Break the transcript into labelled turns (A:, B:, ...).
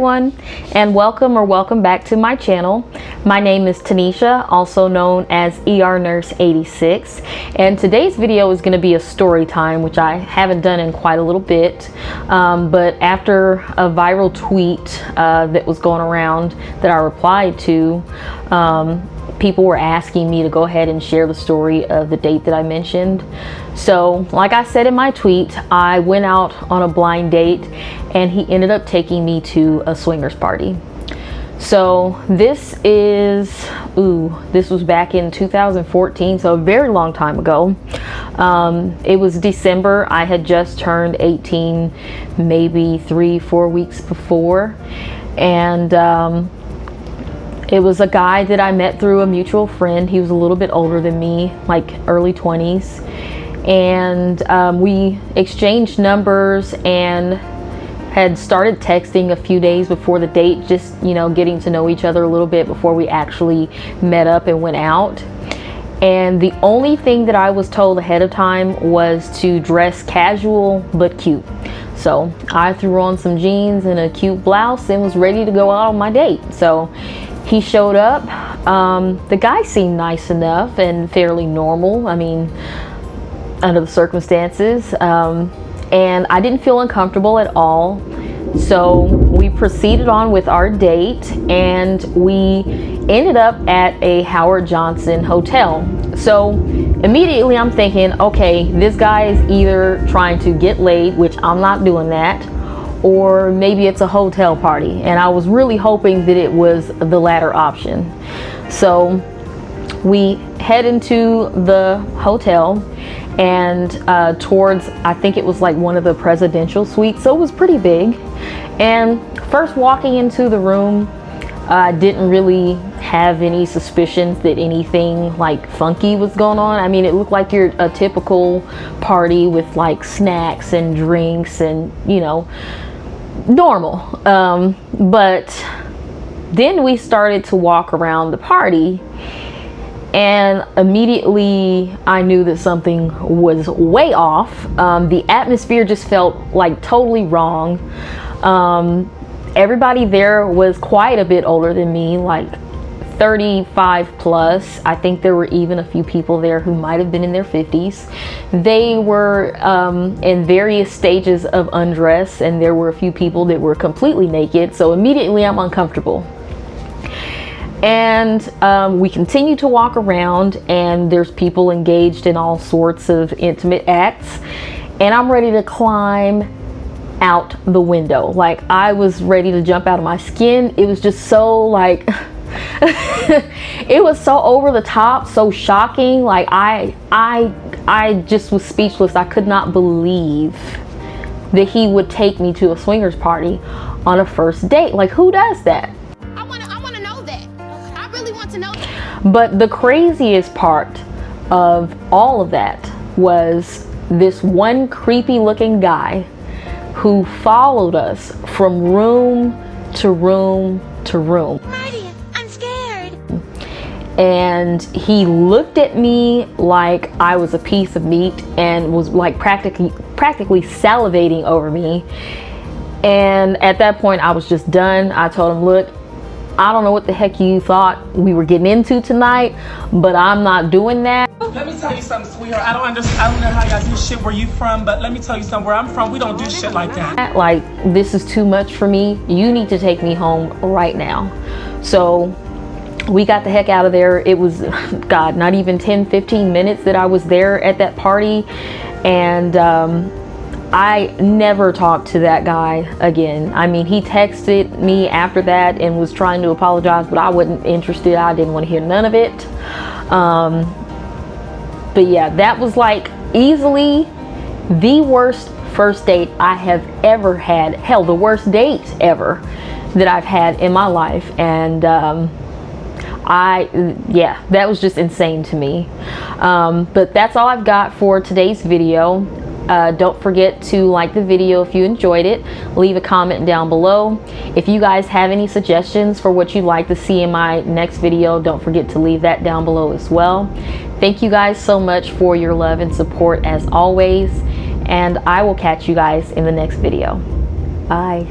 A: everyone, and welcome back to my channel. My name is Tanisha, also known as ER Nurse 86, and today's video is going to be a story time, which I haven't done in quite a little bit, but after a viral tweet that was going around that I replied to, people were asking me to go ahead and share the story of the date that I mentioned. So like I said in my tweet, I went out on a blind date and he ended up taking me to a swingers party. So this was back in 2014, so a very long time ago. It was December. I had just turned 18 maybe 3-4 weeks before, and it was a guy that I met through a mutual friend. He was a little bit older than me, like early 20s. And we exchanged numbers and had started texting a few days before the date, just, you know, getting to know each other a little bit before we actually met up and went out. And the only thing that I was told ahead of time was to dress casual but cute. So I threw on some jeans and a cute blouse and was ready to go out on my date. So he showed up. The guy seemed nice enough and fairly normal, I mean, under the circumstances, and I didn't feel uncomfortable at all. So we proceeded on with our date, and we ended up at a Howard Johnson hotel. So immediately I'm thinking, okay, this guy is either trying to get laid, which I'm not doing that, or maybe it's a hotel party, and I was really hoping that it was the latter option. So we head into the hotel and towards, I think it was like one of the presidential suites, so it was pretty big. And first walking into the room, I didn't really have any suspicions that anything like funky was going on. I mean, it looked like a typical party with like snacks and drinks and, you know, normal. But then we started to walk around the party, and immediately I knew that something was way off. The atmosphere just felt like totally wrong. Everybody there was quite a bit older than me, like 35 plus. I think there were even a few people there who might have been in their 50s. They were in various stages of undress, and there were a few people that were completely naked. So immediately I'm uncomfortable. And we continue to walk around, and there's people engaged in all sorts of intimate acts, and I'm ready to climb out the window. Like, I was ready to jump out of my skin. It was just so like it was so over the top, so shocking. Like I just was speechless. I could not believe that he would take me to a swingers party on a first date. Like, who does that?
B: I want to know that. I really want to know that.
A: But the craziest part of all of that was this one creepy looking guy who followed us from room to room to room.
B: I'm scared.
A: And he looked at me like I was a piece of meat and was like practically salivating over me. And at that point I was just done. I told him, look, I don't know what the heck you thought we were getting into tonight, but I'm not doing that.
C: Let me tell you something, sweetheart. I don't know how y'all do shit where you from, but let me tell you something. Where I'm from, we don't do shit like that.
A: Like, this is too much for me. You need to take me home right now. So we got the heck out of there. It was, God, not even 10-15 minutes that I was there at that party. And I never talked to that guy again. I mean, he texted me after that and was trying to apologize, but I wasn't interested. I didn't want to hear none of it. But yeah, that was like easily the worst first date I have ever had. Hell, the worst date ever that I've had in my life. And yeah, that was just insane to me. But that's all I've got for today's video. Don't forget to like the video if you enjoyed it. Leave a comment down below. If you guys have any suggestions for what you'd like to see in my next video, don't forget to leave that down below as well. Thank you guys so much for your love and support as always, and I will catch you guys in the next video. Bye.